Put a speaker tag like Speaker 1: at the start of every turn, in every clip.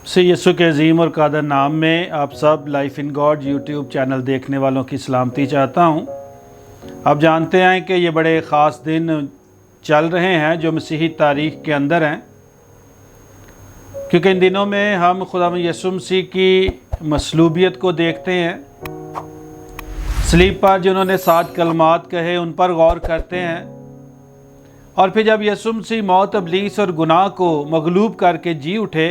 Speaker 1: से यीशु के अजीम और कादर नाम में आप सब life in God YouTube channel देखने वालों की सलामती चाहता हूँ। आप जानते हैं कि ये बड़े ख़ास दिन चल रहे हैं जो मसीही तारीख़ के अंदर हैं, क्योंकि इन दिनों में हम खुदा यीशु मसीह की मसलूबियत को देखते हैं। सलीब पर जिन्होंने 7 कलमात कहे उन पर गौर करते हैं, और फिर जब यीशु मसीह मौत, इब्लीस और गुनाह को मगलूब करके जी उठे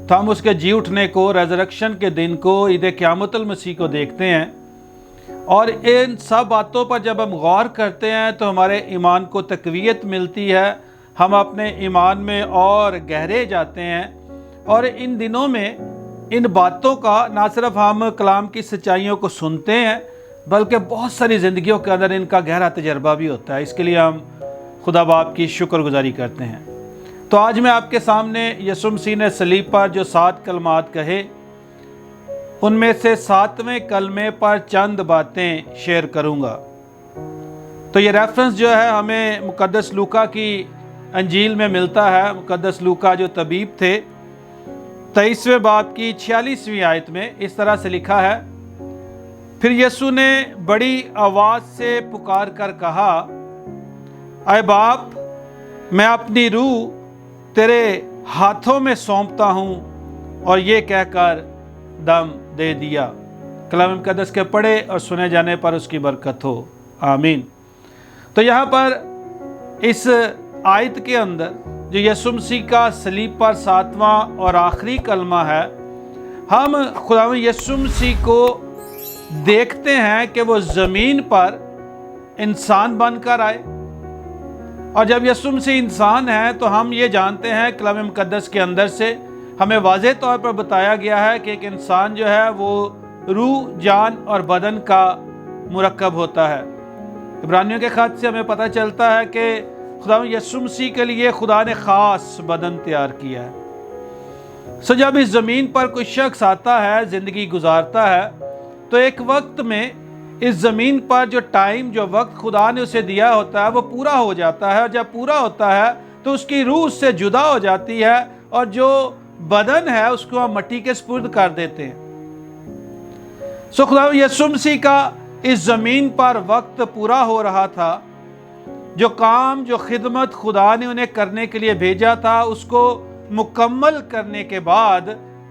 Speaker 1: तो हम उसके जी उठने को, रेज़रेक्शन के दिन को, ईद क़यामतुल मसीह को देखते हैं। और इन सब बातों पर जब हम गौर करते हैं तो हमारे ईमान को तक़वियत मिलती है, हम अपने ईमान में और गहरे जाते हैं। और इन दिनों में इन बातों का ना सिर्फ हम कलाम की सच्चाइयों को सुनते हैं, बल्कि बहुत सारी ज़िंदगियों के अंदर इनका गहरा तजर्बा भी होता है। इसके लिए हम खुदा बाप की शुक्रगुजारी करते हैं। तो आज मैं आपके सामने यीशु मसीह ने सलीब पर जो 7 कलमात कहे, उनमें से 7वें कलमे पर चंद बातें शेयर करूंगा। तो ये रेफरेंस जो है हमें मुकद्दस लूका की अंजील में मिलता है। मुकद्दस लूका जो तबीब थे, 23वें बाब की 46वीं आयत में इस तरह से लिखा है, फिर यीशु ने बड़ी आवाज़ से पुकार कर कहा, ऐ बाप, मैं अपनी रूह तेरे हाथों में सौंपता हूँ। और ये कहकर दम दे दिया। कलाम मुक़द्दस के पढ़े और सुने जाने पर उसकी बरकत हो, आमीन। तो यहाँ पर इस आयत के अंदर जो यीशु मसीह का सलीब पर 7वां और आखिरी कलमा है, हम खुदा यीशु मसीह को देखते हैं कि वो ज़मीन पर इंसान बनकर आए। और जब यीशु मसीह इंसान है तो हम ये जानते हैं, कलाम मुक़द्दस के अंदर से हमें वाज़ेह तौर पर बताया गया है कि एक इंसान जो है वो रूह, जान और बदन का मुरक्कब होता है। इब्रानियों के ख़त से हमें पता चलता है कि खुदा यीशु मसीह के लिए खुदा ने ख़ास बदन तैयार किया है। सो जब इस ज़मीन पर कोई शख्स आता है, ज़िंदगी गुजारता है, तो एक वक्त में इस ज़मीन पर जो टाइम, जो वक्त खुदा ने उसे दिया होता है वो पूरा हो जाता है। और जब पूरा होता है तो उसकी रूह उससे जुदा हो जाती है, और जो बदन है उसको हम मिट्टी के सुपुर्द कर देते हैं। सो खुदा यीशु मसीह का इस ज़मीन पर वक्त पूरा हो रहा था। जो काम, जो खिदमत खुदा ने उन्हें करने के लिए भेजा था, उसको मुकम्मल करने के बाद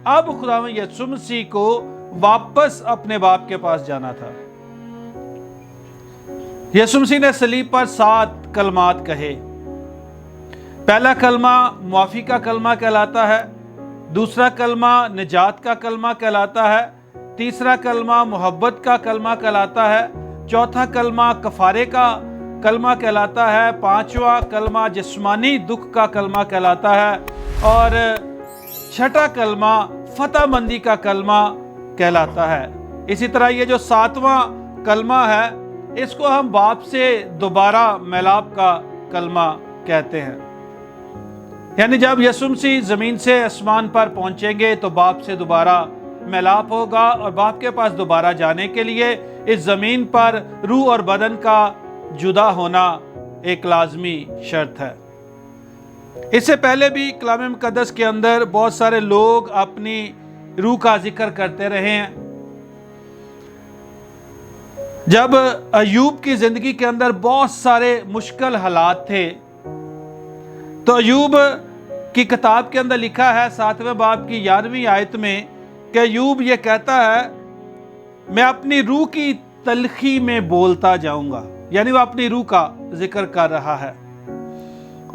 Speaker 1: अब खुदा यीशु मसीह को वापस अपने बाप के पास जाना था। यीशु मसीह ने सलीब पर 7 कलमात कहे। पहला कलमा मुआफ़ी का कलमा कहलाता है, दूसरा कलमा निजात का कलमा कहलाता है, तीसरा कलमा मोहब्बत का कलमा कहलाता है, चौथा कलमा कफ़ारे का कलमा कहलाता है, 5वां कलमा जिस्मानी दुख का कलमा कहलाता है, और 6ठा कलमा फतहमंदी का कलमा कहलाता है। इसी तरह ये जो 7वां कलमा है, इसको हम बाप से दोबारा मिलाप का कलमा कहते हैं। यानी जब यीशु मसीह ज़मीन से आसमान पर पहुंचेंगे तो बाप से दोबारा मिलाप होगा, और बाप के पास दोबारा जाने के लिए इस ज़मीन पर रूह और बदन का जुदा होना एक लाजमी शर्त है। इससे पहले भी कलाम मुक़द्दस के अंदर बहुत सारे लोग अपनी रूह का जिक्र करते रहे हैं। जब अय्यूब की ज़िंदगी के अंदर बहुत सारे मुश्किल हालात थे, तो अय्यूब की किताब के अंदर लिखा है 7वें बाब की 11वीं आयत में कि अय्यूब ये कहता है, मैं अपनी रूह की तलखी में बोलता जाऊंगा। यानी वो अपनी रूह का जिक्र कर रहा है।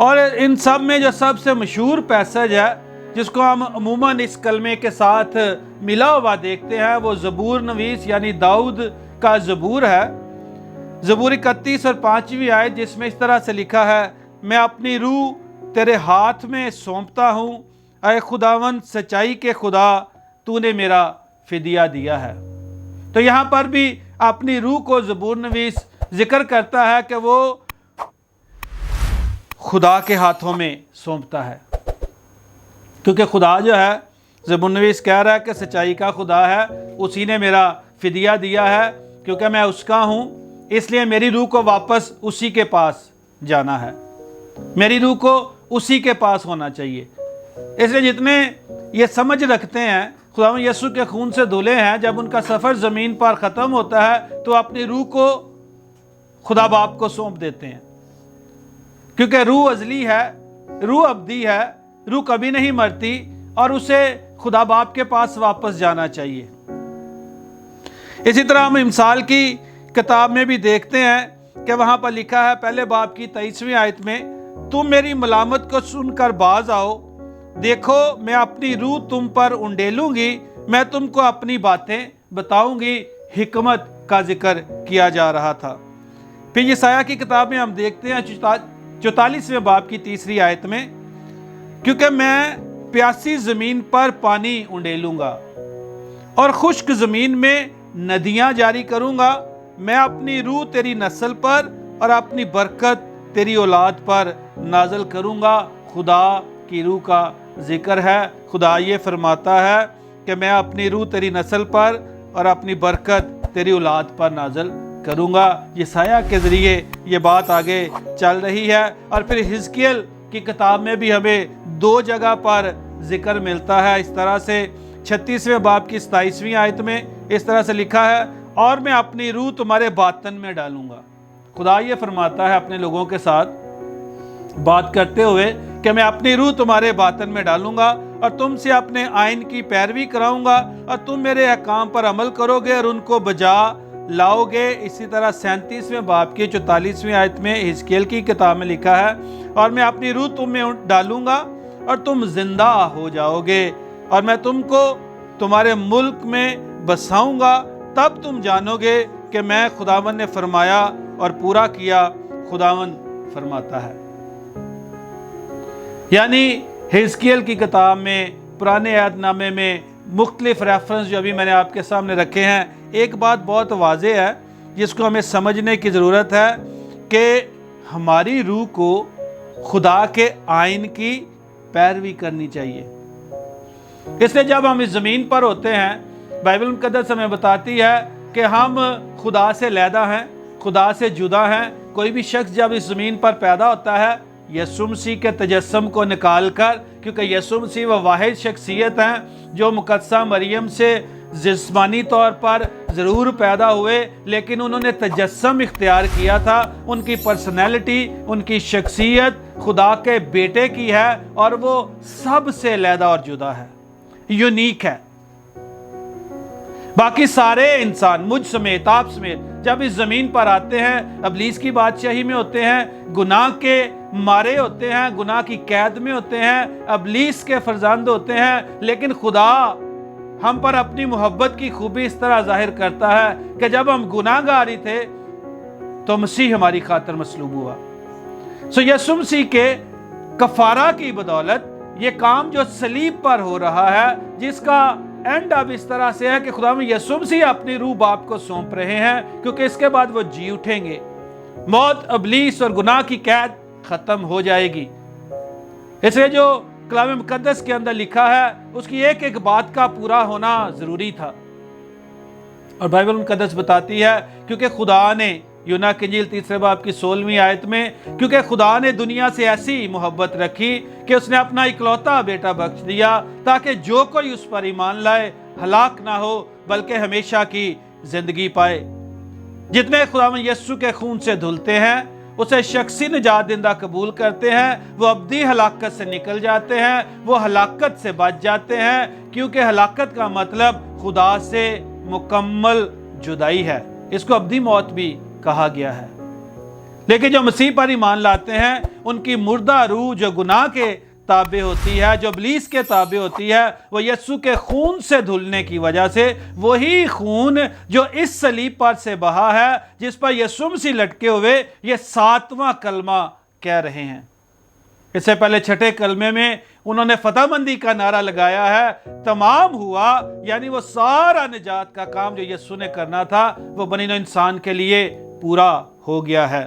Speaker 1: और इन सब में जो सबसे मशहूर पैसेज है, जिसको हम अमूमन इस कलमे के साथ मिला हुआ देखते हैं, वो ज़बूर नवीस यानी दाऊद का ज़बूर है। ज़बूर 31 और 5वीं आयत, जिसमें इस तरह से लिखा है, मैं अपनी रूह तेरे हाथ में सौंपता हूँ, ऐ खुदावंद सच्चाई के खुदा, तूने मेरा फिदिया दिया है। तो यहाँ पर भी अपनी रूह को ज़बूर नवीस जिक्र करता है कि वो खुदा के हाथों में सौंपता है, क्योंकि खुदा जो है, ज़बूर नवीस कह रहा है कि सच्चाई का खुदा है, उसी ने मेरा फिदिया दिया है, क्योंकि मैं उसका हूँ, इसलिए मेरी रूह को वापस उसी के पास जाना है, मेरी रूह को उसी के पास होना चाहिए। اس لیے جتنے یہ سمجھ رکھتے ہیں خداوند یسوع کے خون سے دھلے ہیں، جب ان کا سفر زمین پر ختم ہوتا ہے تو اپنی روح کو خدا باپ کو سونپ دیتے ہیں، کیونکہ روح ازلی ہے، روح ابدی ہے، روح کبھی نہیں مرتی اور اسے خدا باپ کے پاس واپس جانا چاہیے۔ اسی طرح ہم امثال کی کتاب میں بھی دیکھتے ہیں کہ وہاں پر لکھا ہے پہلے باب کی 23ویں آیت میں، تم میری ملامت کو سن کر باز آؤ، دیکھو میں اپنی روح تم پر انڈیلوں گی، میں تم کو اپنی باتیں بتاؤں گی۔ حکمت کا ذکر کیا جا رہا تھا۔ پھر یسایہ کی کتاب میں ہم دیکھتے ہیں 44ویں باب کی 3 آیت میں، کیونکہ میں پیاسی زمین پر پانی انڈیلوں گا اور خشک زمین میں ندیاں جاری کروں گا، میں اپنی روح تیری نسل پر اور اپنی برکت تیری اولاد پر نازل کروں گا۔ خدا کی روح کا ذکر ہے۔ خدا یہ فرماتا ہے کہ میں اپنی روح تیری نسل پر اور اپنی برکت تیری اولاد پر نازل کروں گا۔ یسایہ کے ذریعے یہ بات آگے چل رہی ہے، اور پھر حزقیل کی کتاب میں بھی ہمیں 2 جگہ پر ذکر ملتا ہے۔ اس طرح سے 36ویں باب کی 27ویں آیت میں اس طرح سے لکھا ہے، اور میں اپنی روح تمہارے باطن میں ڈالوں گا۔ خدا یہ فرماتا ہے اپنے لوگوں کے ساتھ بات کرتے ہوئے کہ میں اپنی روح تمہارے باطن میں ڈالوں گا اور تم سے اپنے آئین کی پیروی کراؤں گا، اور تم میرے احکام پر عمل کرو گے اور ان کو بجا لاؤ گے۔ اسی طرح 37ویں باب کی 44ویں آیت میں حزقیل کی کتاب میں لکھا ہے، اور میں اپنی روح تم میں ڈالوں گا اور تم زندہ ہو جاؤ گے، اور میں تم کو تمہارے ملک میں بساؤں گا، تب تم جانو گے کہ میں خداوند نے فرمایا اور پورا کیا، خداوند فرماتا ہے۔ یعنی حزقیل کی کتاب میں، پرانے عہد نامے میں مختلف ریفرنس جو ابھی میں نے آپ کے سامنے رکھے ہیں، ایک بات بہت واضح ہے جس کو ہمیں سمجھنے کی ضرورت ہے کہ ہماری روح کو خدا کے آئین کی پیروی کرنی چاہیے۔ اس لیے جب ہم اس زمین پر ہوتے ہیں، بائبل مقدس ہمیں بتاتی ہے کہ ہم خدا سے علیحدہ ہیں، خدا سے جدا ہیں۔ کوئی بھی شخص جب اس زمین پر پیدا ہوتا ہے یسوع مسیح کے تجسم کو نکال کر، کیونکہ یسوع مسیح وہ واحد شخصیت ہیں جو مقدسہ مریم سے جسمانی طور پر ضرور پیدا ہوئے، لیکن انہوں نے تجسم اختیار کیا تھا۔ ان کی پرسنالٹی، ان کی شخصیت خدا کے بیٹے کی ہے، اور وہ سب سے علیحدہ اور جدا ہے، یونیک ہے۔ باقی سارے انسان، مجھ سمیت، آپ سمیت، جب اس زمین پر آتے ہیں ابلیس کی بادشاہی میں ہوتے ہیں، گناہ کے مارے ہوتے ہیں، گناہ کی قید میں ہوتے ہیں، ابلیس کے فرزند ہوتے ہیں، لیکن خدا ہم پر اپنی محبت کی خوبی اس طرح ظاہر کرتا ہے کہ جب ہم گناہ گاری تھے تو مسیح ہماری خاطر مصلوب ہوا۔ یسوع مسیح کے کفارہ کی بدولت یہ کام جو صلیب پر ہو رہا ہے، جس کا اینڈ اب اس طرح سے ہے کہ خدا میں یسوع مسیح اپنی روح باپ کو سونپ رہے ہیں، کیونکہ اس کے بعد وہ جی اٹھیں گے، موت، ابلیس اور گناہ کی قید ختم ہو جائے گی۔ اس لیے جو کلام مقدس کے اندر لکھا ہے اس کی ایک ایک بات کا پورا ہونا ضروری تھا، اور بائبل مقدس بتاتی ہے کیونکہ خدا نے، یونا کی انجیل 3 باب کی 16ویں آیت میں، کیونکہ خدا نے دنیا سے ایسی محبت رکھی کہ اس نے اپنا اکلوتا بیٹا بخش دیا، تاکہ جو کوئی اس پر ایمان لائے ہلاک نہ ہو بلکہ ہمیشہ کی زندگی پائے۔ جتنے خداوند یسوع کے خون سے دھلتے ہیں، اسے شخصی نجات دہندہ قبول کرتے ہیں، وہ ابدی ہلاکت سے نکل جاتے ہیں، وہ ہلاکت سے بچ جاتے ہیں، کیونکہ ہلاکت کا مطلب خدا سے مکمل جدائی ہے۔ اس کو ابدی موت بھی کہا گیا ہے۔ لیکن جو مسیح پر ایمان لاتے ہیں، ان کی مردہ روح جو گناہ کے تابع ہوتی ہے، جو ابلیس کے تابع ہوتی ہے، وہ یسوع کے خون سے دھلنے کی وجہ سے، وہی خون جو اس صلیب پر سے بہا ہے، جس پر یسوع مسیح لٹکے ہوئے یہ 7واں کلمہ کہہ رہے ہیں۔ اس سے پہلے 6 کلمے میں انہوں نے فتح مندی کا نعرہ لگایا ہے، تمام ہوا، یعنی وہ سارا نجات کا کام جو یسوع نے کرنا تھا وہ بنی نوع انسان کے لیے پورا ہو گیا ہے۔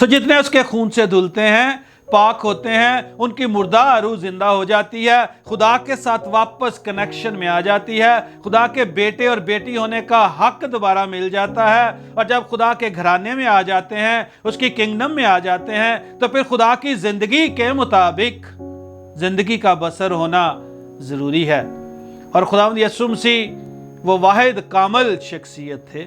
Speaker 1: جتنے اس کے خون سے دھلتے ہیں، پاک ہوتے ہیں، ان کی مردہ روح زندہ ہو جاتی ہے، خدا کے ساتھ واپس کنیکشن میں آ جاتی ہے، خدا کے بیٹے اور بیٹی ہونے کا حق دوبارہ مل جاتا ہے، اور جب خدا کے گھرانے میں آ جاتے ہیں، اس کی کنگڈم میں آ جاتے ہیں، تو پھر خدا کی زندگی کے مطابق ज़िंदगी का बसर होना ज़रूरी है। और खुदावंद यीशु मसीह वो वाहिद कामिल शख्सियत थे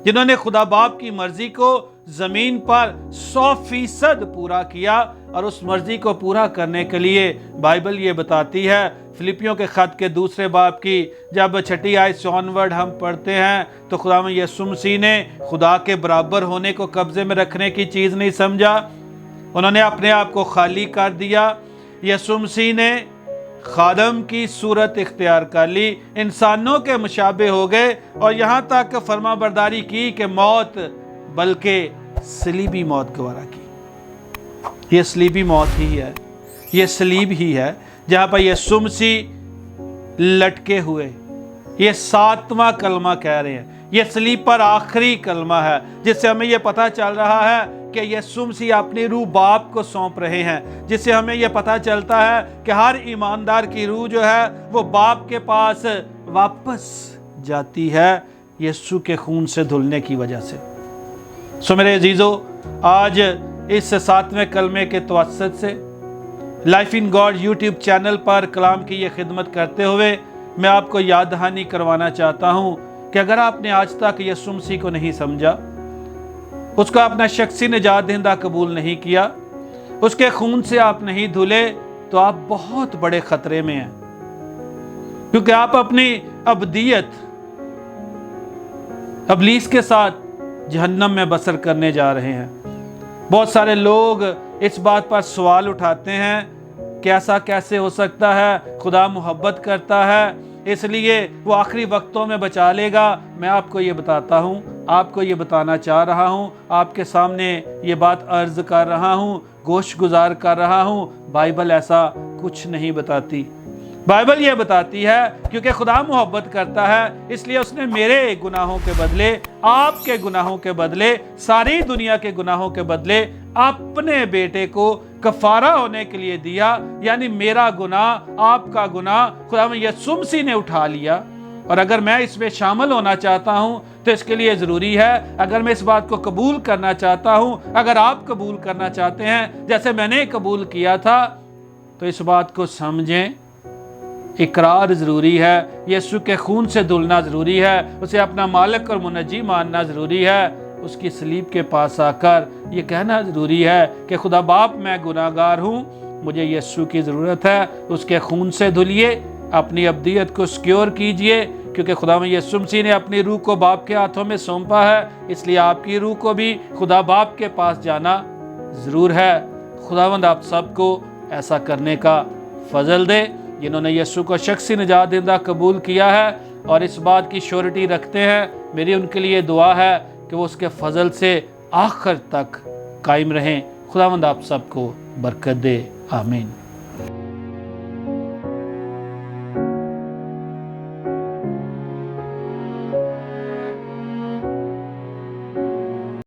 Speaker 1: जिन्होंने खुदा बाप की मर्जी को ज़मीन पर 100% पूरा किया। और उस मर्जी को पूरा करने के लिए बाइबल ये बताती है, फिलिपियों के ख़त के 2 बाब की जब 6 आयत से ऑनवर्ड हम पढ़ते हैं तो खुदावंद यीशु मसीह ने खुदा के बराबर होने को कब्ज़े में रखने की चीज़ नहीं समझा। उन्होंने अपने आप को खाली कर दिया। यीशु मसीह ने खादम की सूरत इख्तियार कर ली, इंसानों के मुशाबे हो गए और यहाँ तक फरमाबरदारी की कि मौत बल्कि सलीबी मौत गवारा की। ये सलीबी मौत ही है, ये सलीब ही है जहाँ पर यीशु मसीह लटके हुए ये 7वां कलमा कह रहे हैं। ये सलीब पर आखिरी कलमा है जिससे हमें ये पता चल रहा है कि यीशु मसीह अपनी रूह बाप को सौंप रहे हैं, जिससे हमें यह पता चलता है कि हर ईमानदार की रूह जो है वो बाप के पास वापस जाती है यीशु के खून से धुलने की वजह से। सो मेरे अजीज़ों, आज इस 7वें कलमे के तवस्सुत से life in God YouTube channel पर कलाम की ये खिदमत करते हुए मैं आपको याद दहानी करवाना चाहता हूँ कि अगर आपने आज तक यीशु मसीह को नहीं समझा, उसका अपना शख्सी निजात दहिंदा कबूल नहीं किया, उसके खून से आप नहीं धुले, तो आप बहुत बड़े खतरे में हैं, क्योंकि आप अपनी अबदियत इब्लीस के साथ जहन्नम में बसर करने जा रहे हैं। बहुत सारे लोग इस बात पर सवाल उठाते हैं कि ऐसा कैसे हो सकता है, खुदा मोहब्बत करता है इसलिए वो आखिरी वक्तों में बचा लेगा। मैं आपको ये बताता हूँ, आपको ये बताना चाह रहा हूँ, आपके सामने ये बात अर्ज कर रहा हूँ, गोश गुजार कर रहा हूँ। बाइबल ऐसा कुछ नहीं बताती। बाइबल ये बताती है क्योंकि खुदा मोहब्बत करता है, इसलिए उसने मेरे गुनाहों के बदले, आपके गुनाहों के बदले, सारी दुनिया के गुनाहों के बदले अपने बेटे को कफारा होने के लिए दिया। यानी मेरा गुनाह, आपका गुनाह खुदा यीशु मसीह ने उठा लिया। और अगर मैं इसमें शामिल होना चाहता हूं तो इसके लिए ज़रूरी है, अगर मैं इस बात को कबूल करना चाहता हूं, अगर आप कबूल करना चाहते हैं जैसे मैंने कबूल किया था, तो इस बात को समझें, इकरार ज़रूरी है, यीशु के खून से धुलना ज़रूरी है, उसे अपना मालिक और मुनज्जी मानना ज़रूरी है, उसकी सलीब के पास आकर ये कहना ज़रूरी है कि खुदा बाप मैं गुनाहगार हूँ, मुझे यीशु की ज़रूरत है, उसके खून से धुलिए, अपनी अब्दियत को सिक्योर कीजिए, क्योंकि खुदा में यीशु मसीह ने अपनी रूह को बाप के हाथों में सौंपा है, इसलिए आपकी रूह को भी खुदा बाप के पास जाना ज़रूर है। खुदावंद आप सबको ऐसा करने का फजल दे जिन्होंने यीशु को शख्सी निजात दहिंदा कबूल किया है और इस बात की श्योरिटी रखते हैं। मेरी उनके लिए दुआ है कि वो उसके फजल से आखिर तक कायम रहें। खुदावंद आप सबको बरकत दे। आमीन।